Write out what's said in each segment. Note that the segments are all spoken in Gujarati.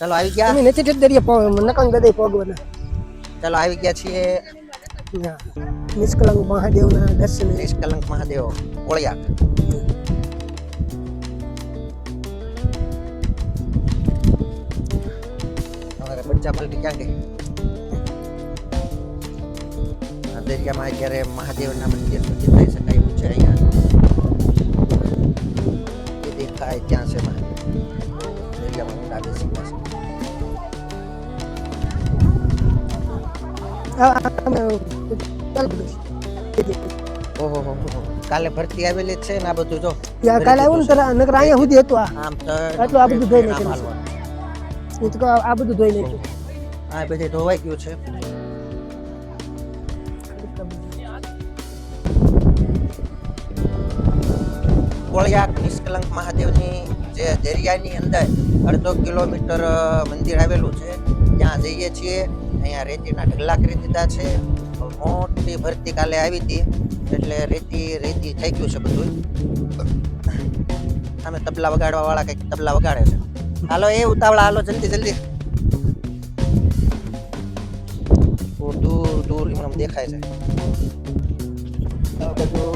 ચાલો આવી ગયા અમે નથી ઠેઠ દરિયા નકંગ ગદે પગવાના. ચાલો આવી ગયા છીએ નિષ્કલંક મહાદેવના દર્શન. નિષ્કલંક મહાદેવ કોળિયા. हमारे बच्चा पलटी क्या गए दरिया में अत्यारे महादेव ना मंदिर સુધી થઈ શકાય એવું છે અહીંયા એ દેખાય ત્યાં છે દરિયામાં ઊંડા બેસી ગયા છે. ઓહો હો કાલે ભરતી આવેલી છે ને આ બધું જો કાલે આવ્યું ને તરા નકર અહીંયા સુધી હતું આમ આટલું આ બધું ધોઈ નાખ્યું. હું તો આ બધું ધોઈ નાખ્યું. આ બધે ધોવાઈ ગયું છે. કોળિયાક નિષ્કલંક મહાદેવની જે દરિયાની અંદર 1.5 કિલોમીટર મંદિર આવેલું છે ત્યાં જઈએ છીએ. અહીંયા રેતીના ઢગલા કરી દીધા છે. મોટી ભરતી કાલે આવી હતી એટલે રેતી થઈ ગયું છે બધું. સામે તબલા વગાડવા વાળા કંઈક તબલા વગાડે છે. હાલો એ ઉતાવળા હાલો જલ્દી દૂર એમ દેખાય છે બધું.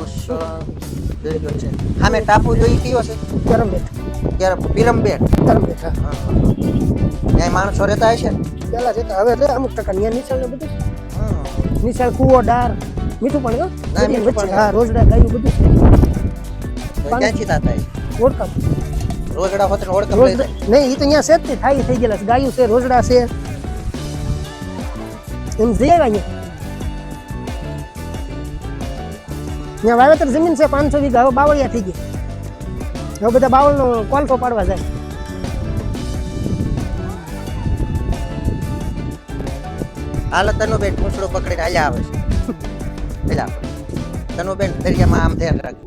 સામે ટાપુ જોઈ કયો છે? પિરમબેટ. ત્યાં માણસો રહેતા હશે ને પેલા રહેતા, હવે અમુક ટકા ત્યાં નિશાળ ને બધું. નિશાળ કુવો ડાર મીઠું પાણી હા રોજડા ગાયું બધું ક્યાંથી થતા ઓળખામ રોજડા હોત ઓળખામ નહીં. એ તો અહીંયા છે જ થાય થઈ ગયેલા છે. ગાયું છે, રોજડા છે, એમ જઈ આવ્યા અહીંયા વાવેતર જમીન છે 500 વીઘા. હવે બાવળિયા થઈ ગઈ. હવે બધા બાવળનો કોલકો પાડવા જાય. હાલ તનુબેન પૂંછડું પકડીને હાલ્યા આવે છે. પેલા તનુબેન દરિયામાં આમ ધ્યાન રાખજો.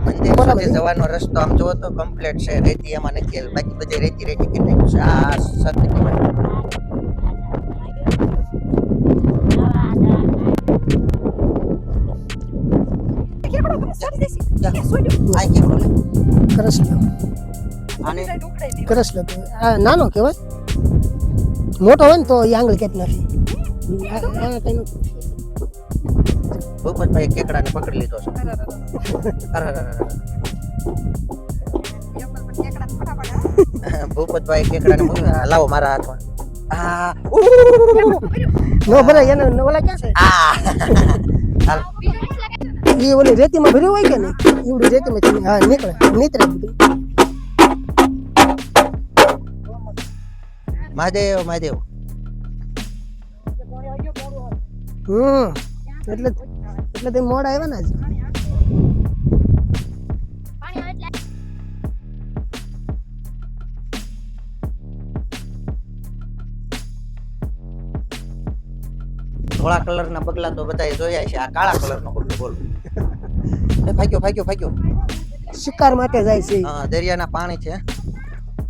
મંદિર સુધી જવાનો રસ્તો આમ જોવો તો કમ્પ્લીટ છે. રેતી એમાં નથી, બાકી બધી રેતી કરી નાખ્યું છે. આ સત્ય નાનો કહેવાય. મોટો હોય ને તો એ આંગળી કેટ નાખી. ભૂપતભાઈ કેકડાને પકડી લીધો છે. ભૂપતભાઈ કેકડાને લાવો મારા હાથમાં. નો ભલે એને ઓલા ક્યાં છે? એ ઓલી રેતીમાં ભર્યું હોય કે નહીં એવડી રેતીમાં હા નીકળે બધું. મહાદેવ એટલે તે મોડા આવ્યા ને જ. ધોળા કલરના બગલા તો બધાએ જોયા છે. આ કાળા કલરનો બગલો બોલો. ભાગ્યો શિકાર માટે જાય છે. હા દરિયાના પાણી છે.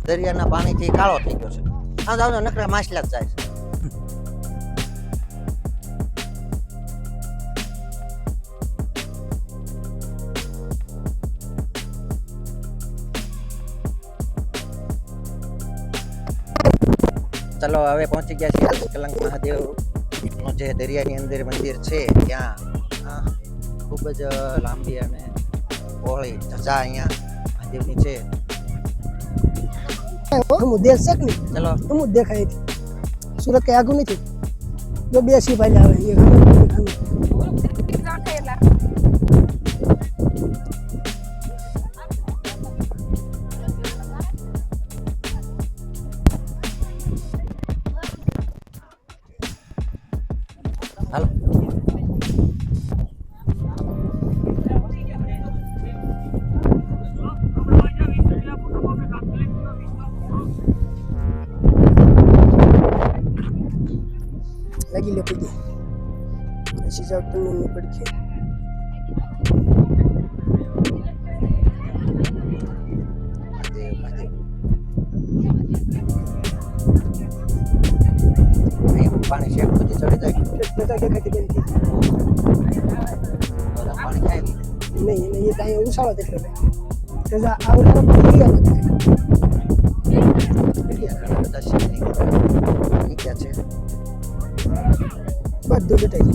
દરિયાના પાણીથી કાળો થઈ ગયો છે. આમ જાવ નકરા માછલા જ જાય છે. ચલો હવે પહોંચી ગયા છીએ નિષ્કલંક મહાદેવ જે દરિયાની અંદર મંદિર છે ત્યાં. ખૂબ જ લાંબી અને પહોળી ધજા અહીંયા મહાદેવની છે. દેશ છે કે નહીં? ચલો અમુક દેખાય સુરત કઈ આગું નથી. જો બે સિપાહી આવે હાલો. લગી લે કુદી પછી જાવ તમને નીકળ છે. પાણી શેક સુધી ચડી જાય. દેખાતી બેન પાણી થાય નહીં એને એ કાંઈ ઉછાળો તેટલો નહીં તો આ ઓલા ક્રિયા નથી બધા શિવલિંગ નીકળ્યા છે. બધું લૂંટાઈ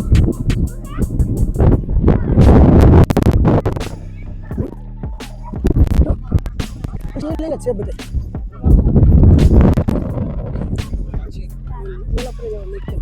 જાય છે બધા ઓલા પર જવા નીકળે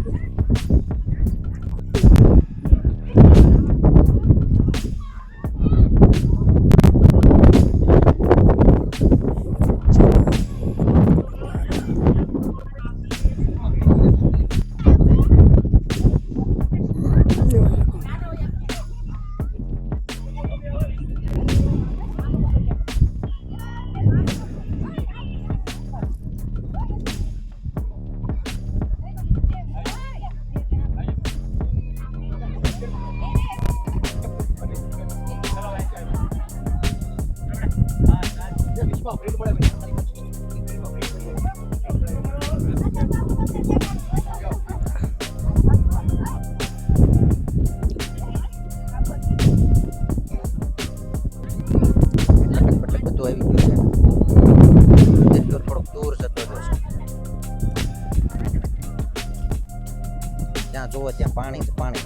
જ્યાં જોવો ત્યાં પાણી જ પાણી.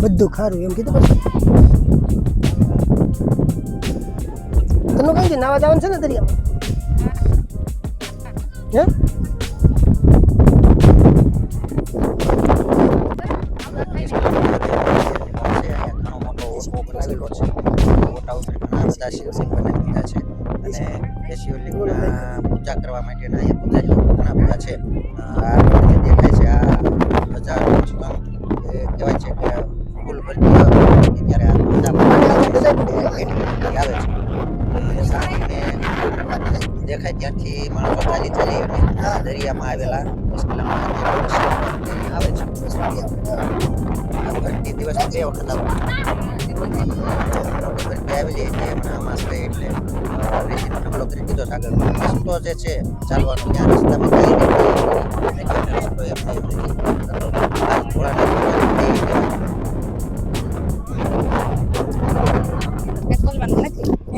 બધું ખારું એમ કીધું પછી તને કઈ છે નાવા જવાનું છે ને દરિયામાં હે પૂજા કરવા માટેના અહીંયા પૂજારીઓ ઘણા બધા છે. આ દેખાય છે આ બજાર કહેવાય છે કે ફૂલ ભરતી ત્યારે આ પૂજા આવે છે. દેખાય ત્યાંથી માણસો ચાલી ચાલી દરિયામાં આવેલા આવે છે. ભરતી દિવસ 2 વખત આવેલી એટલે આમાં એટલે રેતીનો ઢગલો કરી દીધો સાગર. રસ્તો જે છે ચાલવાનો ત્યાં રસ્તામાં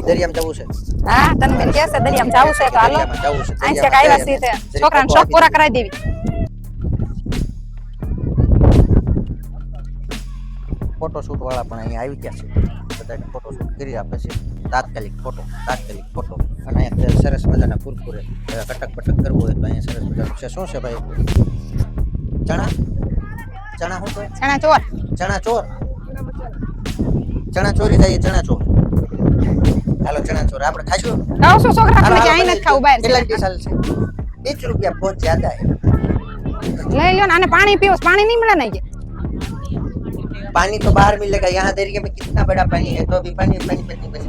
દરિયામાં જવું છે. હા તને બેન કે છે દરિયામાં જાવું છે તો હાલો જવું છે. અહીં છે કાઈ વાત છે છોકરાને શોખ પૂરા કરાવી દેવી. ફોટોશૂટ વાળા પણ અહીંયા આવી ગયા છે. બધાને ફોટોશૂટ કરી આપે છે. તાત્કાલિક ફોટો અને અહીંયા સરસ મજાના કુરકુરે કટક પટક કરવું હોય તો અહીંયા સરસ મજાનું છે. શું છે ભાઈ? ચણા શું છે? ચણા ચોર ચણા ચોરી જાય. ચણા ચોર હાલો ચણા ચોર આપણે ખાશું. ખાવ શું છોકરા આપણે ક્યાંય નથી ખાવું બહાર કેટલા ચાલ છે? 20 રૂપિયા बहुत ज्यादा है. લઈ લ્યો ને આને પાણી પીવો પાણી નહીં મળે ને पानी तो बाहर मिलेगा. यहाँ दरिया में कितना बड़ा पानी है तो अभी पानी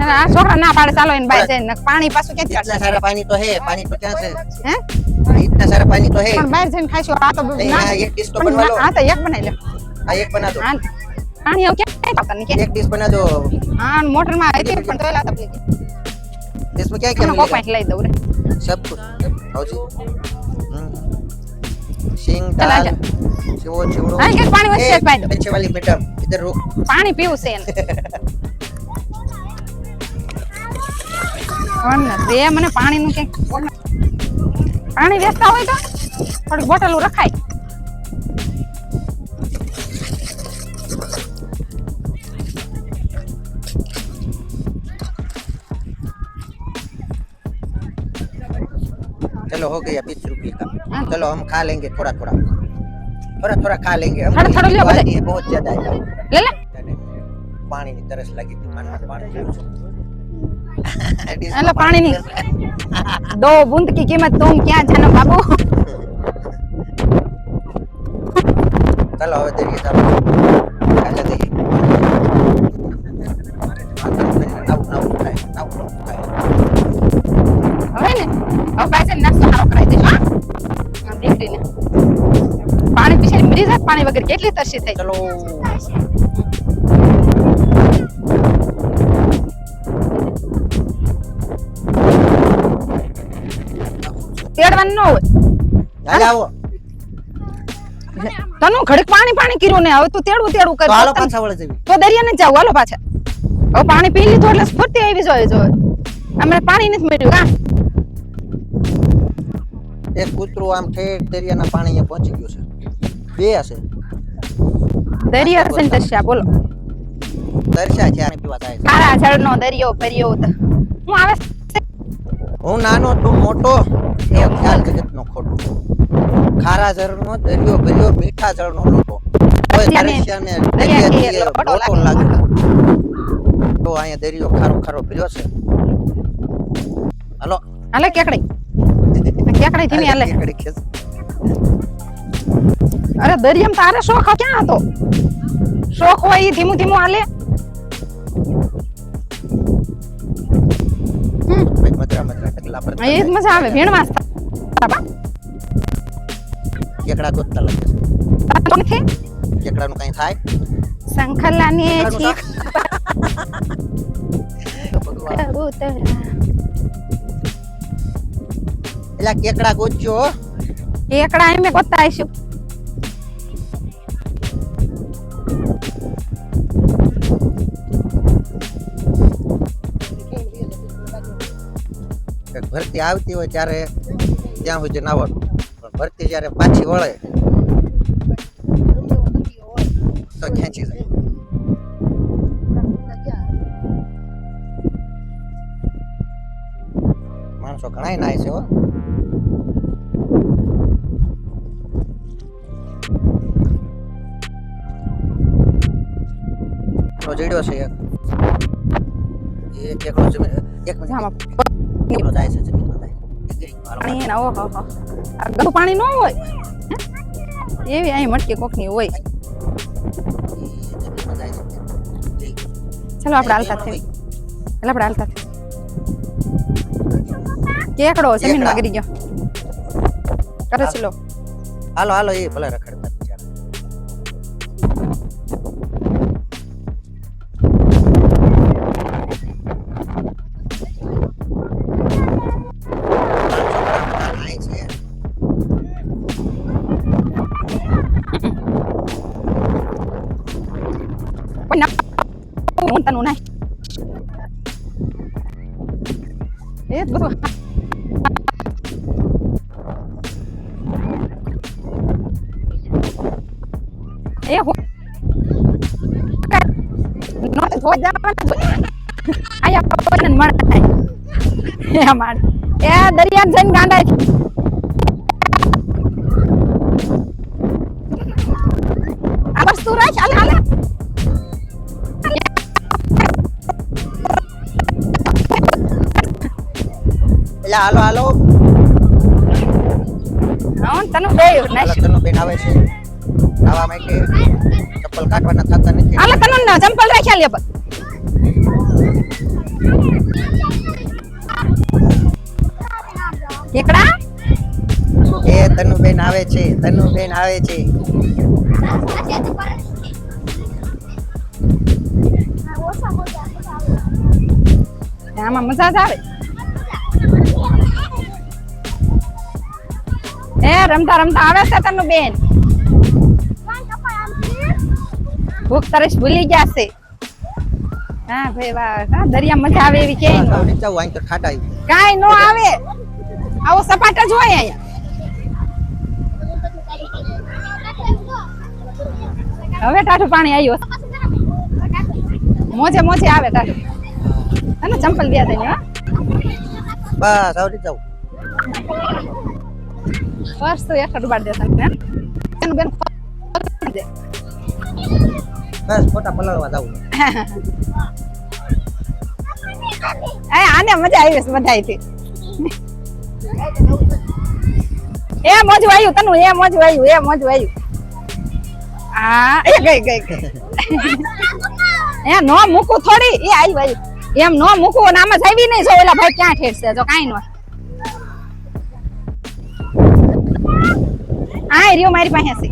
આ છોકરા ના પાડે ચાલો એને બહાર જઈને પાણી પાછું ક્યાંથી इतना કાઢશે सारा पानी तो है. पानी तो क्या से હે इतना सारा पानी तो है. પણ બહાર જઈને ખાઈશું આ તો नहीं, ના यहाँ एक डिश तो बनवा लो. આ તો એક બનાવી લે एक बना दो. હા પાણી આવ ક્યાં ખાતા ને કે एक डिश बना दो. હા મોટર માં હતી પણ તોય લાતા પડી इसमें क्या क्या મને मिलेगा? કોપાઈ લઈ દઉં રે सब कुछ. आओ जी. सिंग चला दाल जा. चिवो चिवड़ो. हाँ, एक पानी वैसे ए, पाई दो. पीछे वाली मैडम इधर रुक. પાણી પીવું છે એને દે મને પાણીનું કે પાણી વેચતા હોય તો થોડીક બોટલો રખાય चलो हो गया 20 रुपये का. हाँ. चलो हम खा लेंगे थोड़ा खा लेंगे. हम थोड़ा लियो पानी है बहुत ज्यादा है. લે લે पानी ની તરસ લાગી હતી. માનમાં પાણી પીવું છે. એટલે પાણી ની 2 बूंद की कीमत तुम क्या जानो बाबू चलो હવે દરિયે ચાલો. કાલે જઈએ. હવે ને હવે પાસે નાસ્તો સારો કરાવી દેજો હા દીકરીને પાણી પીછે મરી જાય પાણી વગર કેટલી તરસી થઈ ચલો. તેડવાનું ન હોય હાલ આવો. તનું ઘડીક પાણી કર્યું ને હવે તું તેડું તો કર હાલો પાછા વળે જવી તો દરિયાને જાવ હાલો પાછા હવે પાણી પી લીધું એટલે સ્ફૂર્તિ આવી જોઈએ અમે પાણી નથી મળ્યું કા એક કૂતરું આમ ઠેઠ દરિયાના પાણીએ પહોંચી ગયું છે બે હશે દરિયા સંતસ્યા બોલો દર્શા છે આને પીવા થાય છે ખારા જળનો દરિયો ભર્યો તો હું આવે હું નાનો તું મોટો એ ખ્યાલ જગતનો ખોટો ખારા જળનો દરિયો ભર્યો મીઠા જળનો લોટો કોઈ દર્શાને દરિયાથી લોટો લાગે તો અહીંયા દરિયો ખારો ખારો ભર્યો છે હાલો હાલે કેકડી ધીમી હાલે કેકડી ખેંચ અરે દરિયામાં તારે શોખ ક્યાં હતો શોખ હોય ઈ ધીમું હાલે મજરા ટકલા પર એ જ મજા આવે ભીણવા કેકડા ગોતતા લાગે છે કેકડાનું કઈ થાય શંખલાની કેકડાનું છે શાક? એલા કેકડા ગોતજો હો. એકડા એમે ગોતતા આવીશું ભરતી આવતી હોય ત્યારે ત્યાં સુધી નાવાનું પણ ભરતી જ્યારે પાછી વળે તો ખેંચી જાય માણસો ઘણા નાય છે હો તો જડ્યો છે એક એકલો જમીન એક આમાં મિનિટ એકલો જાય છે જમીનમાં જાય પાણી એના ઓહો હો આ ગંદુ પાણી ન હોય એવી અહીં મટકી કોકની હોય જમીનમાં જાય છે ચલો આપણે હાલતા થઈ કેકડો જમીનમાં ગરી ગયો કરે ચલો હાલો હાલો એ ભલે રખડતા બિચારા. નાય છે. કોઈ ના હું તનું નાય એ બધું એ હો નો તો જવાનું આયા પવન મળે એ માર એ દરિયા જઈને ગાંડા આ વસ્તુ રાખ હાલે હાલે એલા હાલો હાલો હું તને બે નાશ તનો બેન આવે છે આવા માટે ચપ્પલ કાઢવાના થતા નથી હાલે તને ના ચંપલ રાખ્યા લે કેકડા એ તનુબેન આવે છે આમાં મજા જ આવે એ રમતા રમતા આવે છે તનું બેન ભૂખ તરસ ભૂલી ગયા છે હા ભાઈ વાહ દરિયા મજા આવે એવી કે જાવ અહીં તો ખાટા આવ્યું કાઈ નો આવે આવો સપાટ જ હોય અહીંયા હવે ટાઢું પાણી આવ્યું મોજે મોજે આવે ટાઢું અને ચંપલ દે દે હા બસ આવડી જાવ બસ તો એક ડુબાડ દે તને એનું બેન દે બસ ફોટા પલાળવા જાવ એ આને મજા આવી છે બધાયથી એ મોજ વાયું તનું એ મોજ વાયું આ એ ગઈ એ નો મૂકું થોડી એ આવી વાયું એમ નો મૂકું ને આમાં જ આવી નહીં જો ઓલા ભાઈ ક્યાં ઠેરશે જો કાઈ નો આ રહ્યો મારી પાસે છે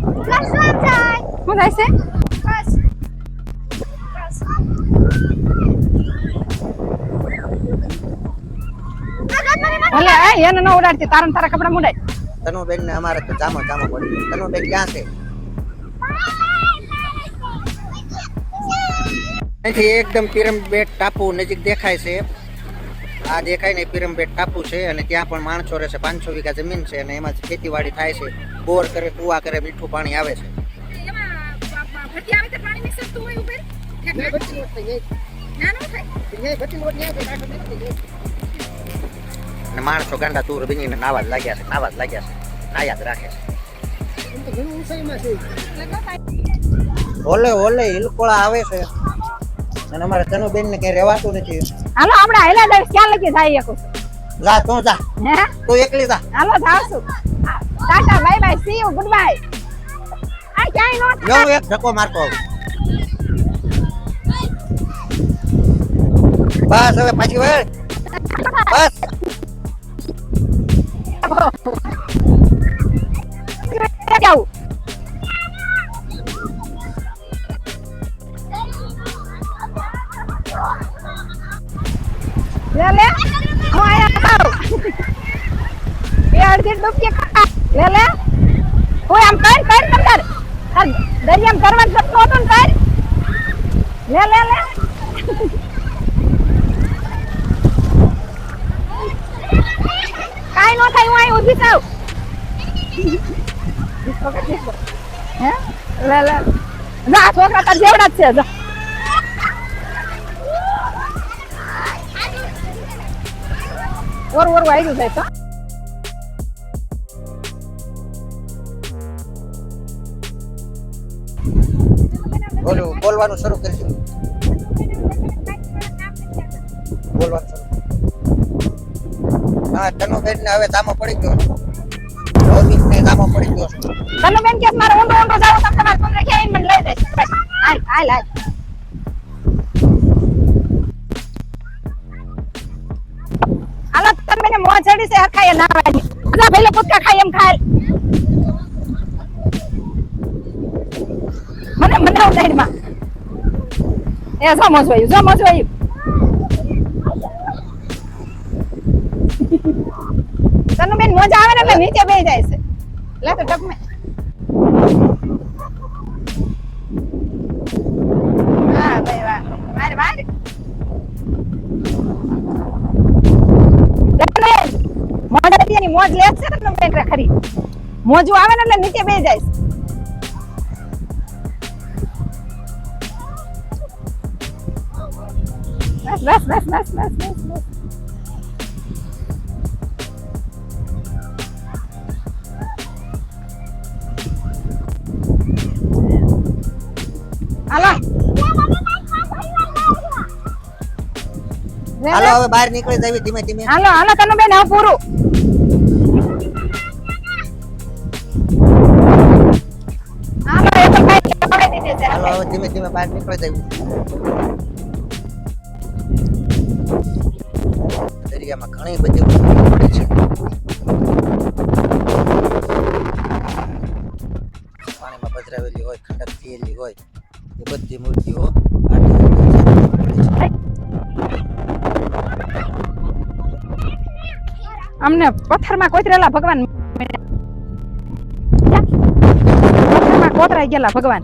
શું થાય છે ભલે એને ન ઉડાડતી તારા કપડા મુડાય તનુબેન ને અમારે તો જામો પડી તનુબેન ક્યાં છે અહીંથી એકદમ પિરમબેટ ટાપુ નજીક દેખાય છે. આ દેખાય ને પિરમબેટ ટાપુ છે અને ત્યાં પણ માણસો રહે છે. 500 વીઘા જમીન છે અને એમાં ખેતીવાડી થાય છે. બોર કરે, કુવા કરે, મીઠું પાણી આવે છે. અને માણસો ગાંડા તૂર બીનીને નાવા જ લાગ્યા છે, નાયા જ રાખે છે. ઓલે ઓલે હિલકોળા આવે છે અને અમારા તનુબેન ને કઈ રહેવાતું નથી. હાલો આપણે હાલ્યા જાય ક્યાં લગી જાય એક જા તું જા, હે તું એકલી જા. હાલો જાવશું. Tata bye bye, see you, goodbye. આ ક્યાંય નો જો એક ધક્કો મારતો આવું. બસ હવે પાછી વળ. બસ જાવ. લે લે હું આયા આવ. એ અડધી ડૂબકી ખા. લે કોઈ આમ કર તંદર. દરિયામ કરવાનું સપનું હતું ને કર. લે કાઈ નો થાય, હું અહીં ઊભી થાવ. હે લે જા, છોકરા તાર જેવડા જ છે. જા ઓર આવી જાય તો બોલવાનું શરૂ કરીશું. બોલવાનું શરૂ. હા, તનુબેન ને હવે તામો પડી ગયો. રોહિત ને તામો પડી ગયો. તનુબેન કે મારે ઊંડો જાવ, તમે તમારા કમરે ક્યાં મને લઈ જઈશ. હાલ હાલો. તનુબેન ને મોં ચડી છે હરખાય નાવાની. બધા ભેલો કુટકા ખાય એમ ખાય. મને ઉડાડમાં એ સમજવાયું. તનુબેન મજા આવે ને એટલે નીચે બેસી જાય છે. લે તો ટક મેં. હા ભાઈ વાહ, મારે મોઢાની મોજ લે છે ને તનુબેન ખરી. મોજું આવે ને એટલે નીચે બેસી જાય છે. બસ. હાલો હવે બહાર નીકળી જવી ધીમે ધીમે. હાલો તનુબેન હવે પૂરું. હાલો એ તો કઈ ખવડાવી દીધી છે. હાલો હવે ધીમે ધીમે બહાર નીકળી જવી. દરિયામાં ઘણી બધી મૂર્તિઓ પડી છે. પાણીમાં પધરાવેલી હોય, ખંડક થયેલી હોય, એ બધી મૂર્તિઓ પડી છે. અમને પથ્થરમાં કોતરેલા ભગવાન, પથ્થરમાં કોતરાઈ ગયેલા ભગવાન.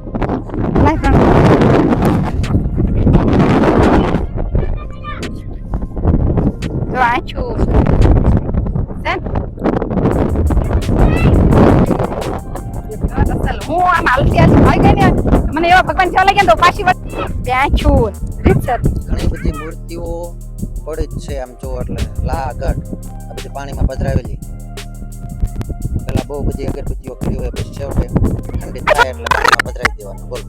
જો આછું હું આમ હાલતી આવી ગઈ ને, મને એવા ભગવાન જેવા લાગ્યા તો પાછી ત્યાં છું રીતસર. ઘણી બધી મૂર્તિઓ પડી જ છે. આમ જો એટલે લાગડ આ બધી પાણીમાં પધરાવેલી. પેલા બહુ બધી અગરબત્તીઓ કરી હોય, પછી છેવટે ખંડિત થાય એટલે પાણીમાં પધરાવી દેવાનું. બોલો.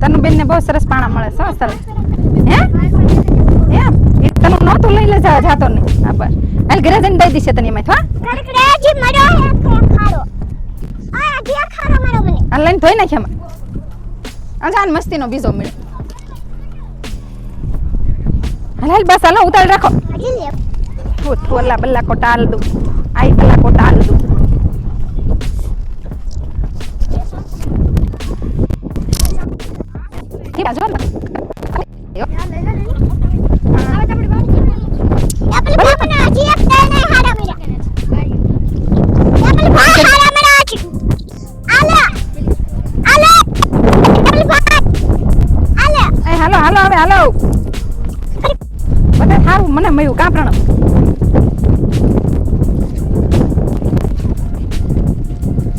તનુબેન ને બહુ સરસ પાણા મળે છે. સરસ. હે એમ એ તને નહોતું લઈ લે જાતો ને. હા બસ હાલ ઘરે જઈને દઈ દીશે તને એમાં. હા આ લઈને ધોઈ નાખી એમાં. આજાન મસ્તીનો બીજો મળ્યો. હાલ બસ હાલો ઉતાર રાખો. ઓલા બલ્લા કો ટાલ દઉં, આઈ બલ્લા કો ટાલ દઉં. જો ને મને મળ્યું કા પ્રણવ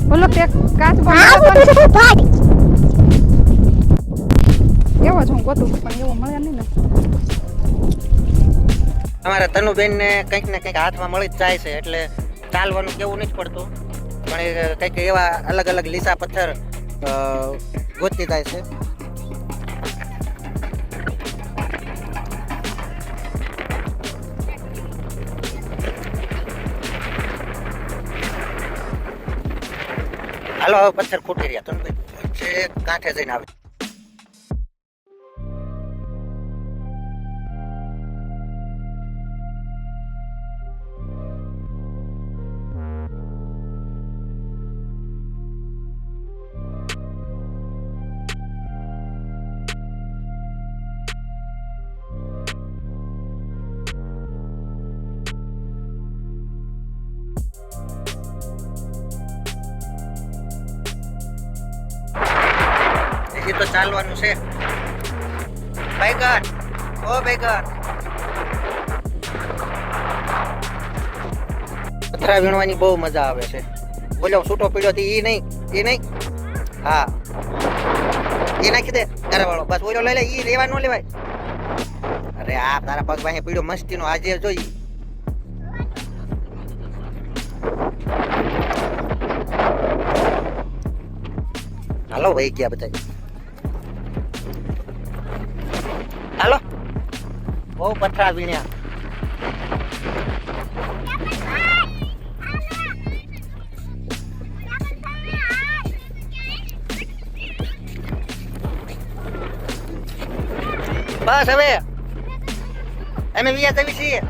બોલો તે કાચ એવો છું ગોતું પણ એવું મળે નહીં ને અમારા તનુબેન ને કંઈક ને કંઈક હાથમાં મળી જ જાય છે એટલે ચાલવાનું કેવું નથી પડતું પણ એ કંઈક એવા અલગ અલગ લીસા પથ્થર ગોતી જાય છે. હાલો હવે પથ્થર ખૂટી રહ્યા તનુબેન છે કાંઠે જઈને આવે. હજી તો ચાલવાનું છે. બેગન ઓ બેગન પથરા વીણવાની બહુ મજા આવે છે. બોલો છૂટો પીડ્યો હતી એ નહીં હા એ નાખી દે ઘરવાળો બસ ઓલો લઈ લે ઈ લેવા ન લેવાય. અરે આ તારા પગ પાસે પીડ્યો મસ્તીનો આજે જોઈ. હાલો વહી ગયા બધા. હાલો બહુ પથરા વીણ્યા. બસ હવે અમે વિયા જવી છીએ.